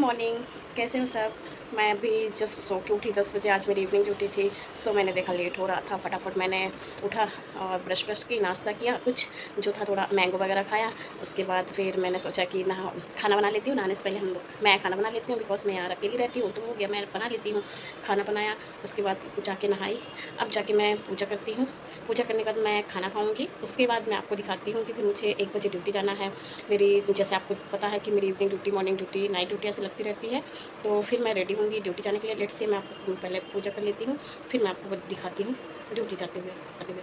Morning. कैसे हो सब? मैं अभी जस्ट सो के उठी 10 बजे। आज मेरी इवनिंग ड्यूटी थी। सो मैंने देखा लेट हो रहा था, फटाफट मैंने उठा और ब्रश की नाश्ता किया, कुछ जो था थोड़ा मैंगो वगैरह खाया। उसके बाद फिर मैंने सोचा कि खाना बना लेती हूँ। नहाने से पहले मैं खाना बना लेती हूँ, बिकॉज मैं यार अकेली रहती हूँ, तो हो गया मैं बना लेती हूँ। खाना बनाया, उसके बाद जाके नहाई। अब जाके मैं पूजा करती हूँ। पूजा करने के बाद मैं खाना खाऊँगी। उसके बाद मैं आपको दिखाती हूँ कि फिर मुझे 1 बजे ड्यूटी जाना है। मेरी, जैसे आपको पता है कि मेरी evening duty, morning duty, night duty ऐसे लगती रहती है। तो फिर मैं रेडी होंगी ड्यूटी जाने के लिए। लेट से मैं आपको पहले पूजा कर लेती हूँ, फिर मैं आपको दिखाती हूँ ड्यूटी जाते हुए।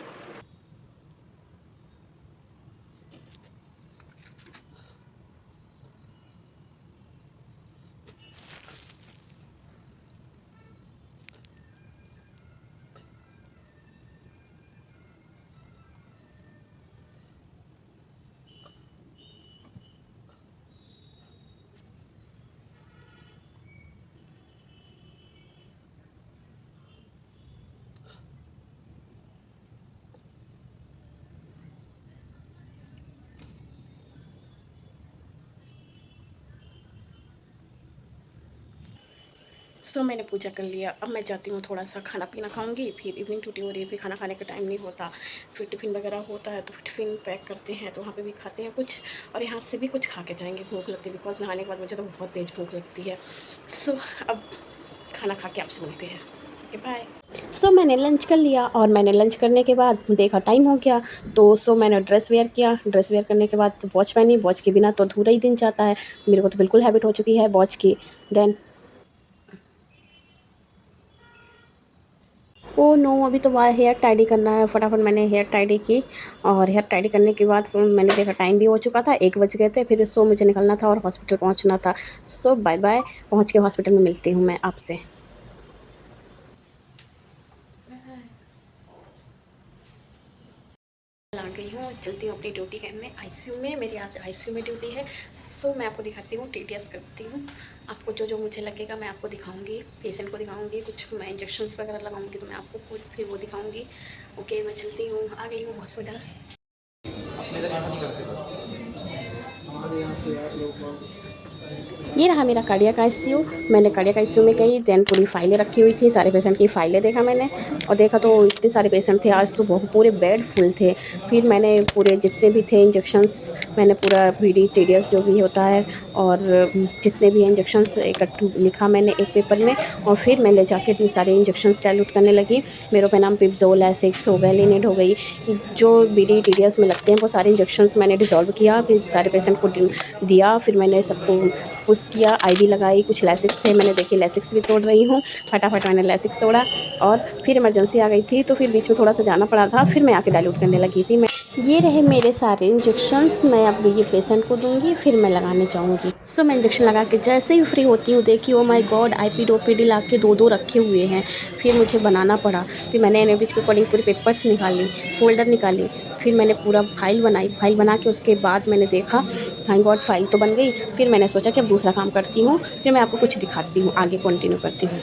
मैंने पूजा कर लिया। अब मैं जाती हूँ, थोड़ा सा खाना पीना खाऊंगी। फिर इवनिंग ड्यूटी हो रही है, फिर खाना खाने का टाइम नहीं होता। फिर टिफ़िन वगैरह होता है, तो फिर टिफ़िन पैक करते हैं, तो वहाँ पे भी खाते हैं कुछ, और यहाँ से भी कुछ खा के जाएंगे। भूख लगती है, बिकॉज नहाने के बाद मुझे तो बहुत तेज़ भूख लगती है। अब खाना खा के आपसे मिलते हैं। Okay, bye. मैंने लंच कर लिया, और मैंने लंच करने के बाद देखा टाइम हो गया। तो मैंने ड्रेस वेयर किया। ड्रेस वेयर करने के बाद वॉच पहनी। वॉच के बिना तो अधूरा ही दिन जाता है। मेरे को तो बिल्कुल हैबिट हो चुकी है वॉच की। देन ओ नो, अभी तो वाह हेयर टाइडी करना है। फटाफट मैंने हेयर टाइडी की, और हेयर टाइडी करने के बाद फिर मैंने देखा टाइम भी हो चुका था, 1 बज गए थे। फिर मुझे निकलना था और हॉस्पिटल पहुंचना था। Bye bye. पहुंच के हॉस्पिटल में मिलती हूँ मैं आपसे। आ गई हूँ, चलती हूँ अपनी ड्यूटी करने आईसीयू में। मेरी आज आईसीयू में ड्यूटी है। मैं आपको दिखाती हूँ, टीटीएस करती हूँ। आपको जो जो मुझे लगेगा मैं आपको दिखाऊंगी, पेशेंट को दिखाऊंगी, कुछ मैं इंजेक्शंस वगैरह लगाऊंगी, तो मैं आपको फिर वो दिखाऊंगी। ओके, मैं चलती हूँ, आ गई हूँ हॉस्पिटल। ये रहा मेरा कार्डियक आईसीयू। मैंने कार्डियक आईसीयू में गई, देन पूरी फाइलें रखी हुई थी, सारे पेशेंट की फाइलें देखा मैंने। और देखा तो इतने सारे पेशेंट थे, आज तो बहुत पूरे बेड फुल थे। फिर मैंने पूरे जितने भी थे इंजेक्शंस, मैंने पूरा बीडी टीडीएस जो भी होता है, और जितने भी इंजेक्शंस इकट्ठू लिखा मैंने एक पेपर में। और फिर मैं ले जाके इतने सारे इंजेक्शंस डायलूट करने लगी। मेरे पे नाम पिप्जोल है, सिक्स हो गए, लिनेट हो गई, जो बीडी टीडीएस में लगते हैं वो सारे इंजेक्शंस मैंने डिज़ोल्व किया, फिर सारे पेशेंट को दिया। फिर मैंने सबको पुश किया, आईवी लगाई, कुछ लैसिक्स थे, मैंने देखी लैसिक्स भी तोड़ रही हूँ। फटाफट मैंने लैसिक्स तोड़ा, और फिर इमरजेंसी आ गई थी, तो फिर बीच में थोड़ा सा जाना पड़ा था। फिर मैं आके डायलूट करने लगी थी। ये रहे मेरे सारे इंजेक्शंस। मैं अब ये पेशेंट को दूंगी, फिर मैं लगाने जाऊंगी। मैं इंजेक्शन लगा के जैसे ही फ्री होती हूँ, देखी oh my God, IPD OPD ला के दो रखे हुए हैं। फिर मुझे बनाना पड़ा। फिर मैंने एनएबीएच के अकॉर्डिंग पूरे पेपर्स निकाली, फोल्डर निकाली। फिर मैंने पूरा फाइल बनाई। फाइल बना के उसके बाद मैंने देखा, थैंक गॉड फाइल तो बन गई। फिर मैंने सोचा कि अब दूसरा काम करती हूँ, फिर मैं आपको कुछ दिखाती हूँ, आगे कंटिन्यू करती हूँ।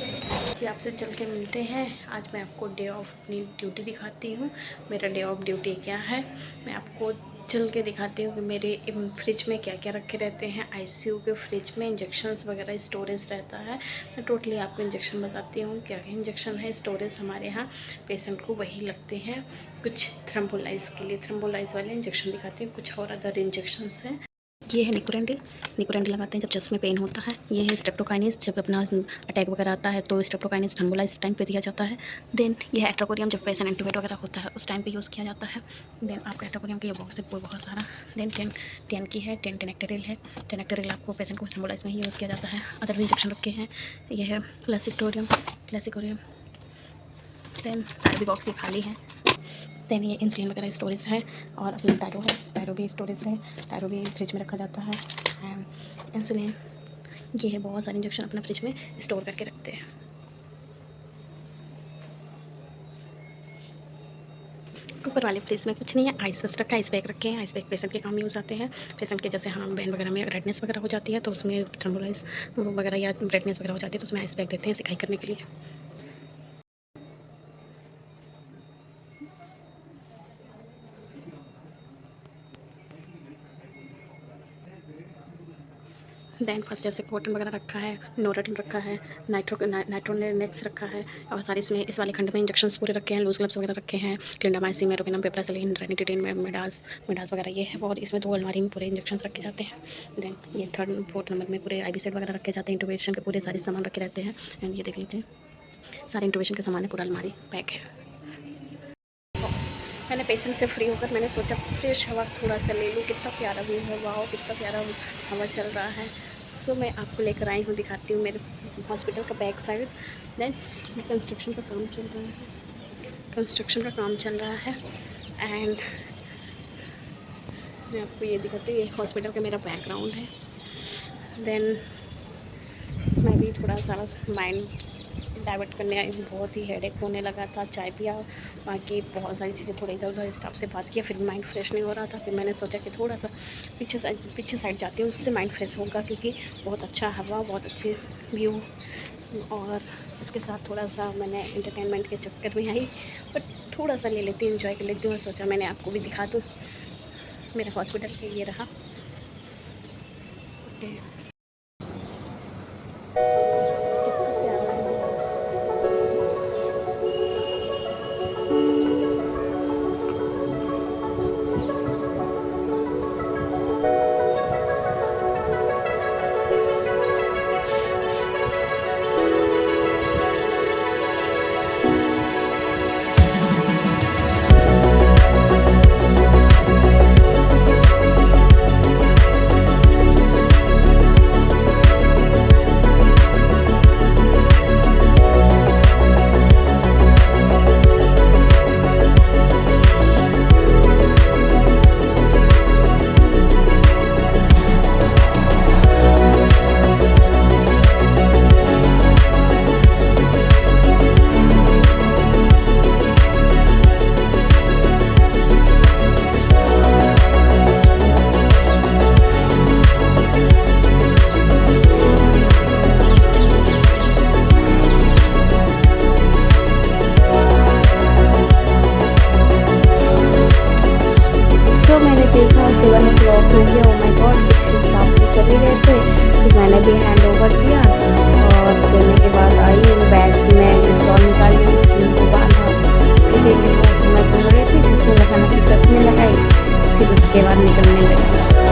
कि आपसे चल के मिलते हैं। आज मैं आपको डे ऑफ अपनी ड्यूटी दिखाती हूँ। मेरा डे ऑफ ड्यूटी क्या है, मैं आपको चल के दिखाती हूँ कि मेरे फ्रिज में क्या क्या रखे रहते हैं। आईसीयू के फ्रिज में इंजेक्शंस वगैरह स्टोरेज रहता है। मैं टोटली आपको इंजेक्शन बताती हूँ क्या क्या इंजेक्शन है। स्टोरेज हमारे यहाँ पेशेंट को वही लगते हैं। कुछ थ्रम्बोलाइज के लिए थ्रम्बोलाइज वाले इंजेक्शन दिखाती हूँ, कुछ और अदर इंजेक्शंस हैं। ये है निकोरेंडिल। निकोरेंडिल लगाते हैं जब चेस्ट में पेन होता है। ये है स्ट्रेप्टोकाइनेस, जब अपना अटैक वगैरह आता है तो स्ट्रेप्टोकाइनेस थ्रम्बोलाइज टाइम पे दिया जाता है। देन ये है एट्रोकोरियम, जब पेशेंट इंटूबेट वगैरह होता है उस टाइम पे यूज़ किया जाता है। देन आपका एट्रोकोरियम का ये बॉक्स है बहुत सारा। देन टेन की है, टेनेक्टेरिल है। टेनेक्टेरिल आपको पेशेंट को थ्रम्बोलाइज में ही यूज़ किया जाता है। अदर भी इंजेक्शन रखे हैं। ये है क्लासिकोरियम। देन सारे भी बॉक्स ये खाली हैं। देन ये इंसुलिन वगैरह स्टोरेज है, और अपना टायरो है, टायरो भी स्टोरेज है। टायरो भी फ्रिज में रखा जाता है। एंड इंसुलिन, ये है बहुत सारे इंजेक्शन अपना फ्रिज में स्टोर करके रखते हैं। ऊपर वाले फ्रिज में कुछ नहीं है, आइस बस रखा है, आइस पैक रखे हैं। आइस पैक पेशेंट के काम यूज़ आते हैं। पेशेंट के जैसे हाँ बैंड वगैरह में रेडनेस वगैरह हो जाती है, तो उसमें थर्मोलाइज वगैरह या रेडनेस वगैरह हो जाती है, तो उसमें आइस पैक देते हैं सिकाई करने के लिए। देन फर्स्ट जैसे कॉटन वगैरह रखा है, नोरेटन रखा है, नाइट्रोनेक्स रखा है और सारे इसमें इस वाले खंड में इंजेक्शंस पूरे रखे हैं, लूज ग्लव्स वगैरह रखे हैं, क्लिंडामाइसिन, मेरोपेनम, पेप्राजोलिन, रेनिटिडिन, मिडास वगैरह ये है। और इसमें 2 अलमारी में पूरे इंजेक्शंस रखे जाते हैं। देन ये 3rd 4th नंबर में पूरे IV सेट वगैरह रखे जाते हैं, इंट्यूबेशन के पूरे सारे सामान रखे रहते हैं। एंड ये देख लीजिए सारे इंट्यूबेशन के सामान है, पूरा अलमारी पैक है। मैंने पेशेंट से फ्री होकर मैंने सोचा फ्रेश हवा थोड़ा सा ले लूँ। कितना प्यारा व्यू है, वाह कितना प्यारा हवा चल रहा है। सो मैं आपको लेकर आई हूँ, दिखाती हूँ मेरे हॉस्पिटल का बैक साइड। देन कंस्ट्रक्शन का काम चल रहा है, एंड मैं आपको ये दिखाती हूँ, ये हॉस्पिटल का मेरा बैकग्राउंड है। देन मैं भी थोड़ा सा माइंड डाइवर्ट करने आई हूँ, बहुत ही हेडेक होने लगा था। चाय पिया, बाकी बहुत सारी चीज़ें, थोड़ा इधर उधर स्टाफ से बात किया, फिर माइंड फ्रेश नहीं हो रहा था। फिर मैंने सोचा कि थोड़ा सा पीछे साइड जाती हूँ, उससे माइंड फ्रेश होगा, क्योंकि बहुत अच्छा हवा, बहुत अच्छे व्यू, और इसके साथ थोड़ा सा मैंने एंटरटेनमेंट के चक्कर में आई, बट थोड़ा सा ले लेती हूँ, इन्जॉय कर लेती हूँ। सोचा मैंने आपको भी दिखा दूँ मेरा हॉस्पिटल के, ये रहा। ओके, मैंने देखा 7 o'clock हो गया। ओ माय गॉड, कुछ स्टाफ तो चले गए थे, फिर मैंने भी हैंड ओवर दिया, और देने के बाद आई बैग में स्टॉल निकाली, मशीन को बांधा, फिर एक मैं बोल रही थी जिसमें लगाना की चश्मे लगाई, फिर उसके बाद निकलने लगी।